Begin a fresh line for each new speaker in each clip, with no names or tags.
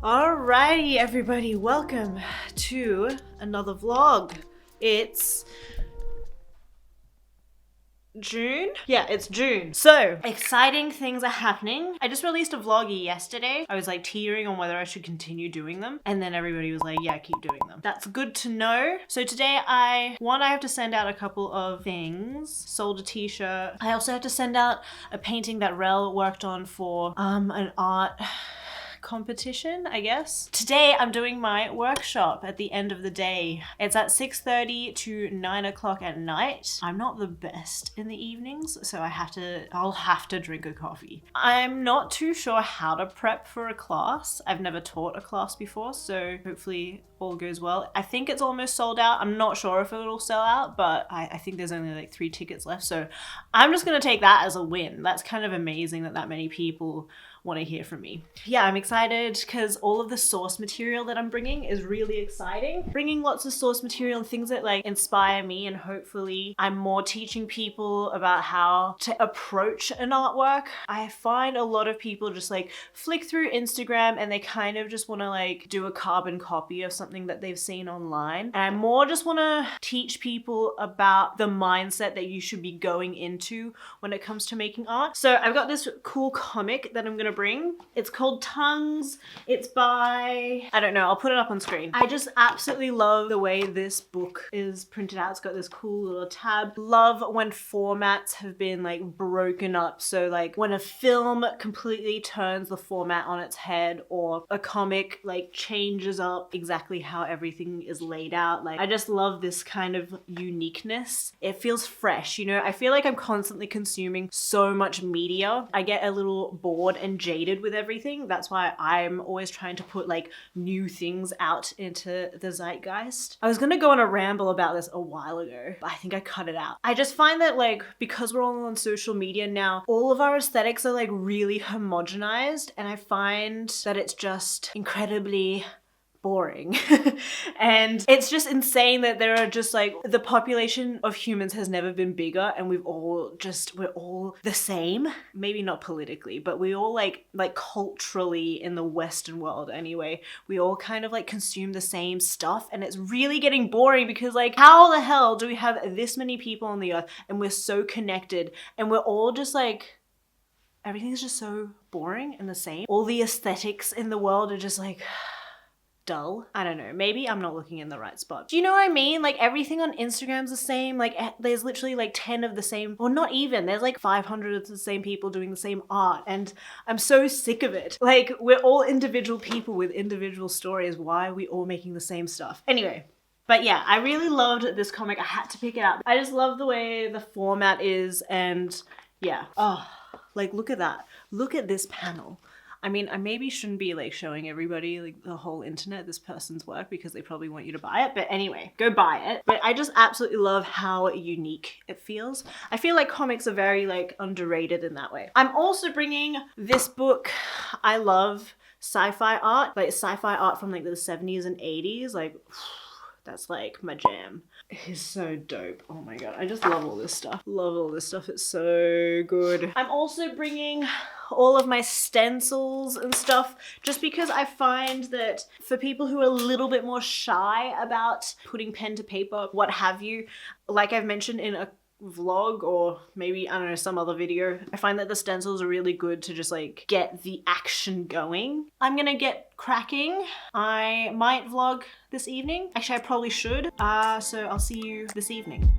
Alrighty, everybody, welcome to another vlog. It's June? Yeah, it's June. So, exciting things are happening. I just released a vlog yesterday. I was like teetering on whether I should continue doing them. And then everybody was like, yeah, keep doing them. That's good to know. So today I have to send out a couple of things. Sold a t-shirt. I also have to send out a painting that Rel worked on for an art competition, I guess. Today I'm doing my workshop at the end of the day. It's at 6:30 to 9 o'clock at night. I'm not the best in the evenings, so I'll have to drink a coffee. I'm not too sure how to prep for a class. I've never taught a class before, so hopefully all goes well. I think it's almost sold out. I'm not sure if it'll sell out, but I think there's only like 3 tickets left, so I'm just gonna take that as a win. That's kind of amazing that many people want to hear from me. Yeah, I'm excited because all of the source material that I'm bringing is really exciting. Bringing lots of source material and things that like inspire me, and hopefully I'm more teaching people about how to approach an artwork. I find a lot of people just like flick through Instagram and they kind of just want to like do a carbon copy of something that they've seen online. And I more just want to teach people about the mindset that you should be going into when it comes to making art. So I've got this cool comic that I'm gonna bring. It's called Tongues. It's by, I don't know, I'll put it up on screen. I just absolutely love the way this book is printed out. It's got this cool little tab. Love when formats have been like broken up. So like when a film completely turns the format on its head, or a comic like changes up exactly how everything is laid out. Like I just love this kind of uniqueness. It feels fresh, you know? I feel like I'm constantly consuming so much media. I get a little bored and jaded with everything. That's why I'm always trying to put like new things out into the zeitgeist. I was gonna go on a ramble about this a while ago, but I think I cut it out. I just find that like, because we're all on social media now, all of our aesthetics are like really homogenized, and I find that it's just incredibly boring. And it's just insane that there are just like, the population of humans has never been bigger, and we're all the same. Maybe not politically, but we all like culturally in the Western world anyway, we all kind of like consume the same stuff, and it's really getting boring because like, how the hell do we have this many people on the earth and we're so connected, and we're all just like, everything's just so boring and the same. All the aesthetics in the world are just like dull. I don't know, maybe I'm not looking in the right spot. Do you know what I mean? Like everything on Instagram's the same. Like there's literally like 10 of the same, or not even, there's like 500 of the same people doing the same art, and I'm so sick of it. Like we're all individual people with individual stories. Why are we all making the same stuff? Anyway. But yeah, I really loved this comic. I had to pick it up. I just love the way the format is, and yeah. Oh, like look at that. Look at this panel. I mean, I maybe shouldn't be like showing everybody like the whole internet this person's work, because they probably want you to buy it. But anyway, go buy it. But I just absolutely love how unique it feels. I feel like comics are very like underrated in that way. I'm also bringing this book. I love sci-fi art, like sci-fi art from like the 70s and 80s. Like that's like my jam. It's so dope. Oh my god, I just love all this stuff. Love all this stuff. It's so good. I'm also bringing all of my stencils and stuff, just because I find that for people who are a little bit more shy about putting pen to paper, what have you, like I've mentioned in a vlog, or maybe, I don't know, some other video, I find that the stencils are really good to just like get the action going. I'm gonna get cracking. I might vlog this evening. Actually, I probably should. So I'll see you this evening.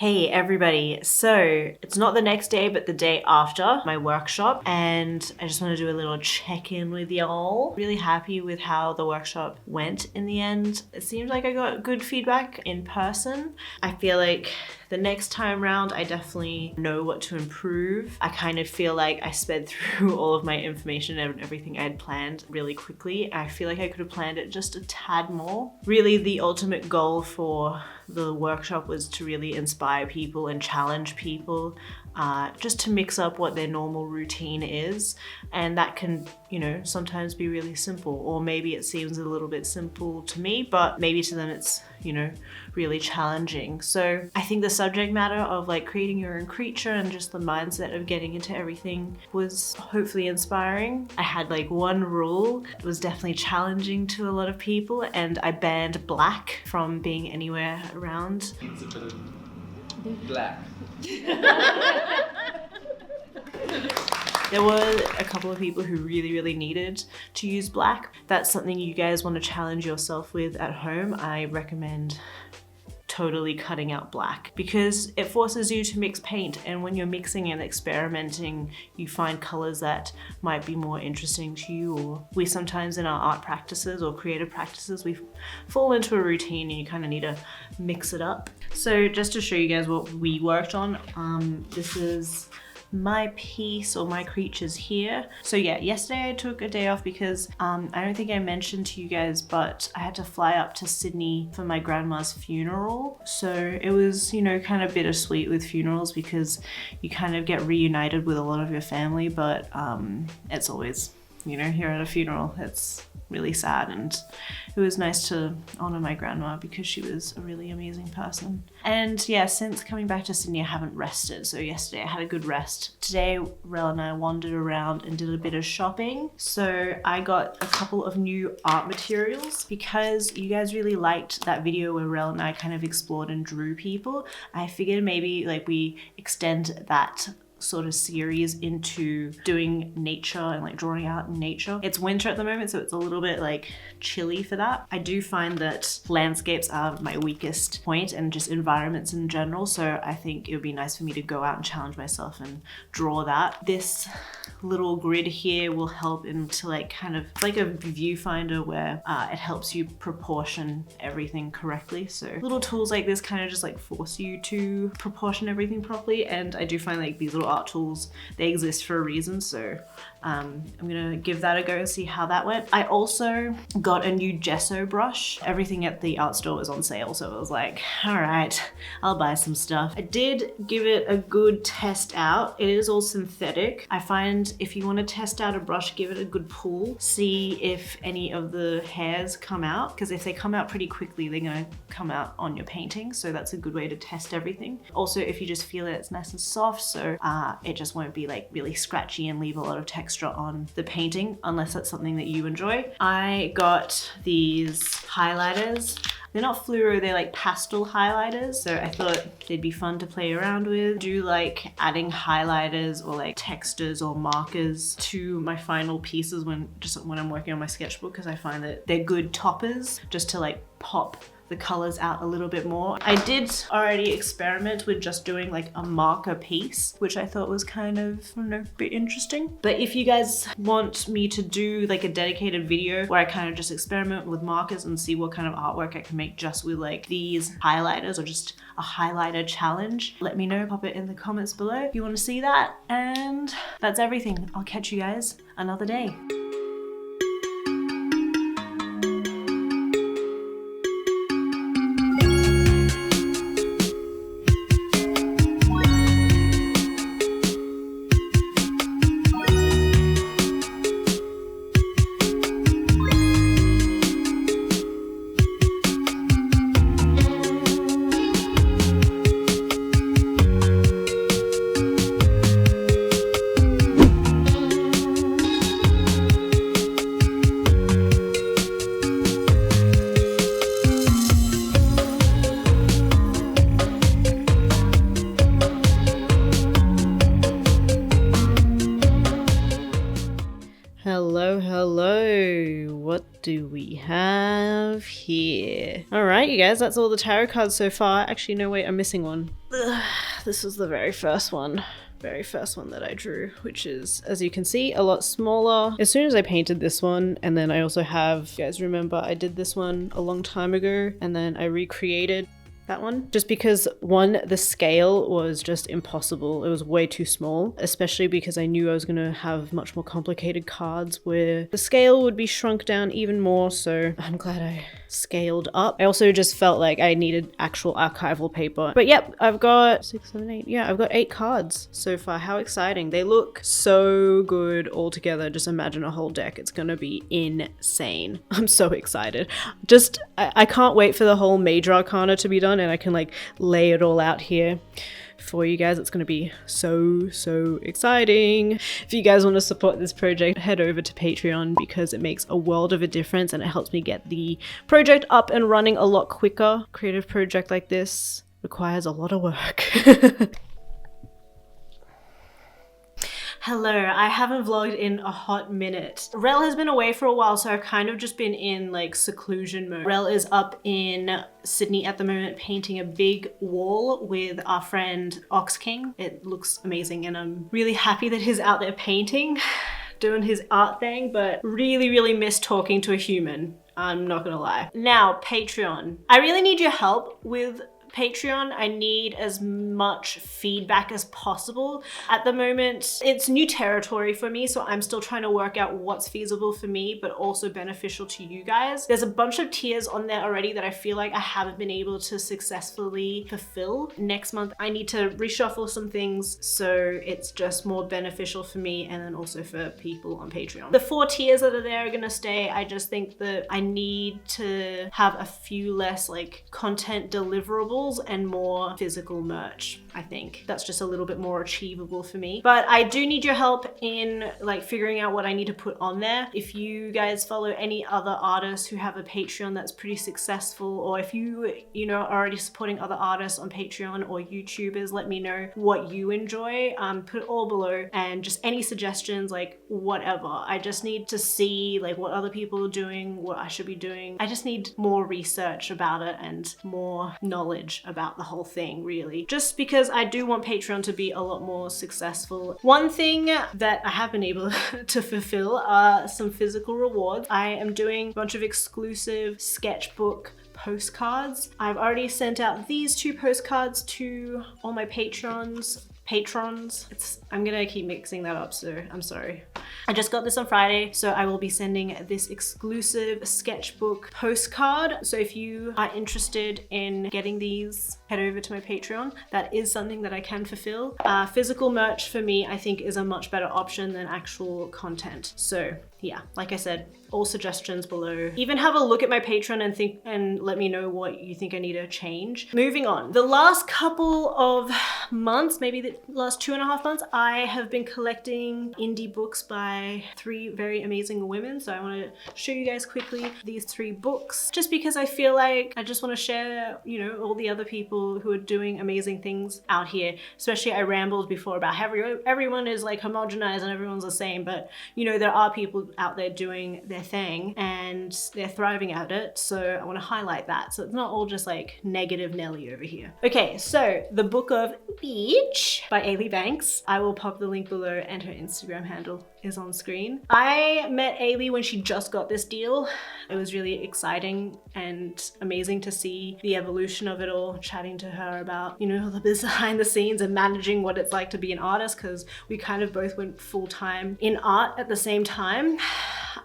Hey everybody, so it's not the next day but the day after my workshop, and I just want to do a little check-in with y'all. Really happy with how the workshop went in the end. It seemed like I got good feedback in person. I feel like the next time round I definitely know what to improve. I kind of feel like I sped through all of my information and everything I had planned really quickly. I feel like I could have planned it just a tad more. Really, the ultimate goal for the workshop was to really inspire people and challenge people, just to mix up what their normal routine is. And that can, you know, sometimes be really simple, or maybe it seems a little bit simple to me, but maybe to them it's, you know, really challenging. So I think the subject matter of like creating your own creature and just the mindset of getting into everything was hopefully inspiring. I had like one rule. It was definitely challenging to a lot of people, and I banned black from being anywhere around.
It's a bit of black.
There were a couple of people who really needed to use black. That's something you guys want to challenge yourself with at home. I recommend totally cutting out black because it forces you to mix paint, and when you're mixing and experimenting you find colors that might be more interesting to you. Or we sometimes in our art practices or creative practices we fall into a routine and you kind of need to mix it up. So just to show you guys what we worked on, this is my piece or my creatures here. So yeah, yesterday I took a day off because I don't think I mentioned to you guys, but I had to fly up to Sydney for my grandma's funeral. So it was, you know, kind of bittersweet with funerals because you kind of get reunited with a lot of your family, but it's always, you know, here at a funeral, it's really sad, and it was nice to honor my grandma because she was a really amazing person. And yeah, since coming back to Sydney I haven't rested, so yesterday I had a good rest. Today Rel and I wandered around and did a bit of shopping. So I got a couple of new art materials because you guys really liked that video where Rel and I kind of explored and drew people. I figured maybe like we extend that sort of series into doing nature and like drawing out in nature. It's winter at the moment, so it's a little bit like chilly for that. I do find that landscapes are my weakest point and just environments in general, so I think it would be nice for me to go out and challenge myself and draw that. This little grid here will help into like kind of like a viewfinder where it helps you proportion everything correctly. So little tools like this kind of just like force you to proportion everything properly, and I do find like these little art tools, they exist for a reason. So I'm gonna give that a go and see how that went. I also got a new gesso brush. Everything at the art store was on sale, so I was like, all right, I'll buy some stuff. I did give it a good test out. It is all synthetic. I find if you want to test out a brush, give it a good pull, see if any of the hairs come out, because if they come out pretty quickly they're gonna come out on your painting, so that's a good way to test everything. Also, if you just feel it, it's nice and soft, so it just won't be like really scratchy and leave a lot of texture on the painting unless that's something that you enjoy. I got these highlighters. They're not fluoro, they're like pastel highlighters, so I thought they'd be fun to play around with. Do like adding highlighters or like textures or markers to my final pieces when I'm working on my sketchbook, because I find that they're good toppers just to like pop the colors out a little bit more. I did already experiment with just doing like a marker piece, which I thought was kind of, I don't know, a bit interesting. But if you guys want me to do like a dedicated video where I kind of just experiment with markers and see what kind of artwork I can make just with like these highlighters or just a highlighter challenge, let me know, pop it in the comments below if you want to see that. And that's everything. I'll catch you guys another day. here. All right, you guys, that's all the tarot cards so far. Actually, no, wait, I'm missing one. Ugh, this was the very first one that I drew, which is, as you can see, a lot smaller. As soon as I painted this one, and then I also have, you guys remember I did this one a long time ago, and then I recreated that one, just because one, the scale was just impossible. It was way too small, especially because I knew I was gonna have much more complicated cards where the scale would be shrunk down even more. So I'm glad I scaled up. I also just felt like I needed actual archival paper. But yep, I've got 6, 7, 8. Yeah, I've got 8 cards so far. How exciting. They look so good all together. Just imagine a whole deck. It's gonna be insane. I'm so excited. I can't wait for the whole major arcana to be done and I can like lay it all out here for you guys. It's going to be so exciting. If you guys want to support this project, head over to Patreon because it makes a world of a difference and it helps me get the project up and running a lot quicker. Creative project like this requires a lot of work. Hello, I haven't vlogged in a hot minute. Rel has been away for a while, so I've kind of just been in like seclusion mode. Rel is up in Sydney at the moment painting a big wall with our friend Ox King. It looks amazing and I'm really happy that he's out there painting, doing his art thing, but really miss talking to a human. I'm not gonna lie. Now, Patreon. I really need your help with Patreon. I need as much feedback as possible. At the moment, it's new territory for me, so I'm still trying to work out what's feasible for me, but also beneficial to you guys. There's a bunch of tiers on there already that I feel like I haven't been able to successfully fulfill. Next month, I need to reshuffle some things so it's just more beneficial for me and then also for people on Patreon. The 4 tiers that are there are gonna stay. I just think that I need to have a few less like content deliverables and more physical merch. I think that's just a little bit more achievable for me. But I do need your help in like figuring out what I need to put on there. If you guys follow any other artists who have a Patreon that's pretty successful, or if you know, are already supporting other artists on Patreon or YouTubers, let me know what you enjoy. Put it all below and just any suggestions, like whatever. I just need to see like what other people are doing, what I should be doing. I just need more research about it and more knowledge about the whole thing, really. Just because I do want Patreon to be a lot more successful. One thing that I have been able to fulfill are some physical rewards. I am doing a bunch of exclusive sketchbook postcards. I've already sent out these 2 postcards to all my patrons. I'm gonna keep mixing that up, so I'm sorry. I just got this on Friday, so I will be sending this exclusive sketchbook postcard. So if you are interested in getting these, head over to my Patreon. That is something that I can fulfill. Physical merch for me, I think, is a much better option than actual content. So yeah, like I said, all suggestions below. Even have a look at my Patreon and let me know what you think I need to change. Moving on. The last couple of months, maybe the last 2.5 months, I have been collecting indie books by 3 very amazing women. So I want to show you guys quickly these 3 books, just because I feel like I just want to share, you know, all the other people who are doing amazing things out here. Especially I rambled before about how everyone is like homogenized and everyone's the same, but you know, there are people out there doing their thing and they're thriving at it, so I want to highlight that so it's not all just like negative Nelly over here. Okay, so the Book of Beach by Ailey Banks. I will pop the link below and her Instagram handle is on screen. I met Ailey when she just got this deal. It was really exciting and amazing to see the evolution of it all, chatting to her about, you know, the behind the scenes and managing what it's like to be an artist, because we kind of both went full-time in art at the same time.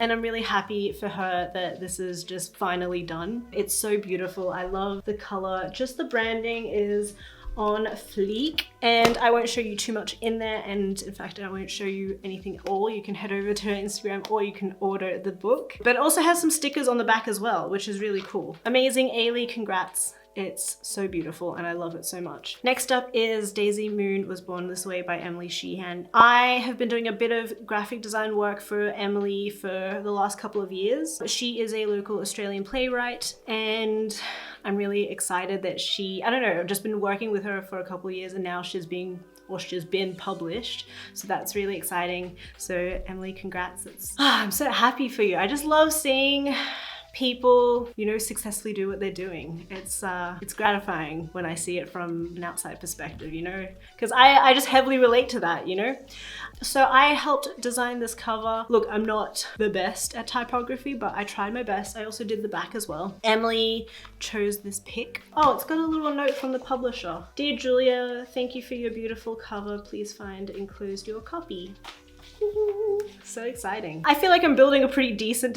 And I'm really happy for her that this is just finally done. It's so beautiful. I love the color. Just the branding is on fleek, and I won't show you too much in there, and in fact I won't show you anything at all. You can head over to her Instagram or you can order the book, but it also has some stickers on the back as well, which is really cool. Amazing, Ailey, congrats. It's so beautiful and I love it so much. Next up is Daisy Moon Was Born This Way by Emily Sheehan. I have been doing a bit of graphic design work for Emily for the last couple of years. She is a local Australian playwright and I'm really excited that I don't know, I've just been working with her for a couple of years and now she's been published, so that's really exciting. So Emily, congrats. I'm so happy for you. I just love seeing people, you know, successfully do what they're doing. It's gratifying when I see it from an outside perspective, you know, because I just heavily relate to that, you know. So I helped design this cover. Look, I'm not the best at typography, but I tried my best. I also did the back as well. Emily chose this pic. Oh, it's got a little note from the publisher. Dear Julia, thank you for your beautiful cover. Please find enclosed your copy. So exciting. I feel like I'm building a pretty decent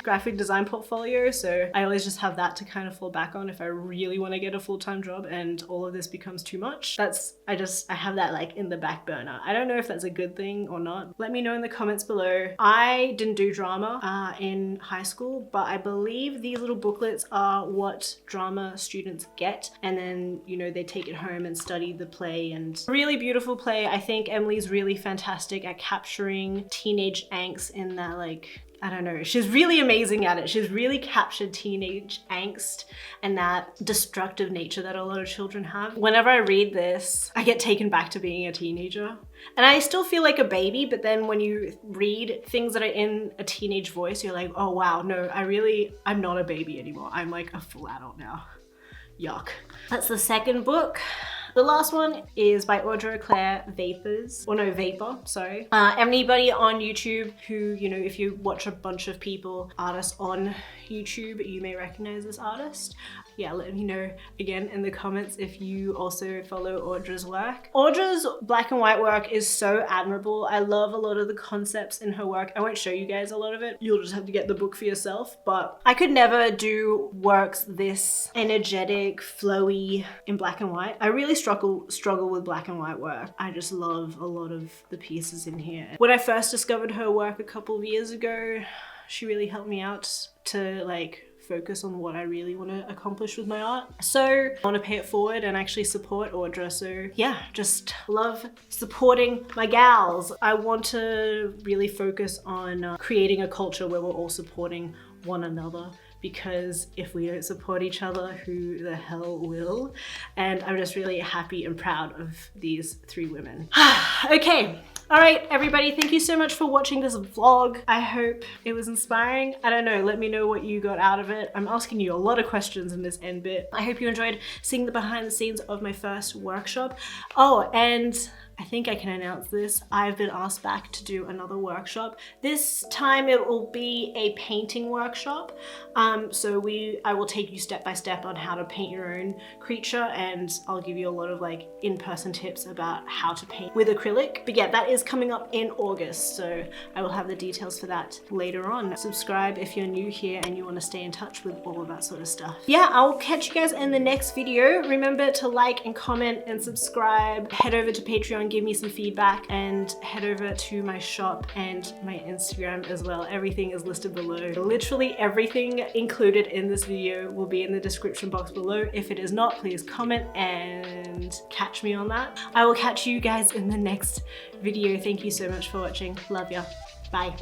graphic design portfolio, so I always just have that to kind of fall back on if I really want to get a full-time job and all of this becomes too much. I have that like in the back burner. I don't know if that's a good thing or not. Let me know in the comments below. I didn't do drama in high school, but I believe these little booklets are what drama students get, and then, you know, they take it home and study the play. And really beautiful play. I think Emily's really fantastic at capturing teenage angst in that, like, I don't know, she's really amazing at it. She's really captured teenage angst and that destructive nature that a lot of children have. Whenever I read this, I get taken back to being a teenager. And I still feel like a baby, but then when you read things that are in a teenage voice, you're like, oh wow, no, I'm not a baby anymore. I'm like a full adult now. Yuck. That's the second book. The last one is by Audra Claire Vapor, sorry. Anybody on YouTube who, you know, if you watch a bunch of artists on YouTube, you may recognize this artist. Yeah, let me know again in the comments if you also follow Audra's work. Audra's black and white work is so admirable. I love a lot of the concepts in her work. I won't show you guys a lot of it. You'll just have to get the book for yourself, but I could never do works this energetic, flowy in black and white. I really struggle with black and white work. I just love a lot of the pieces in here. When I first discovered her work a couple of years ago, she really helped me out to like focus on what I really want to accomplish with my art. So I want to pay it forward and actually support Audra. So yeah, just love supporting my gals. I want to really focus on creating a culture where we're all supporting one another, because if we don't support each other, who the hell will? And I'm just really happy and proud of these three women. Okay. All right, everybody, thank you so much for watching this vlog. I hope it was inspiring. I don't know, let me know what you got out of it. I'm asking you a lot of questions in this end bit. I hope you enjoyed seeing the behind the scenes of my first workshop. Oh, and I think I can announce this. I've been asked back to do another workshop. This time it will be a painting workshop. So I will take you step by step on how to paint your own creature, and I'll give you a lot of like in-person tips about how to paint with acrylic. But yeah, that is coming up in August, so I will have the details for that later on. Subscribe if you're new here and you want to stay in touch with all of that sort of stuff. Yeah, I'll catch you guys in the next video. Remember to like and comment and subscribe. Head over to Patreon, give me some feedback, and head over to my shop and my Instagram as well. Everything is listed below. Literally everything included in this video will be in the description box below. If it is not, please comment and catch me on that. I will catch you guys in the next video. Thank you so much for watching. Love ya. Bye.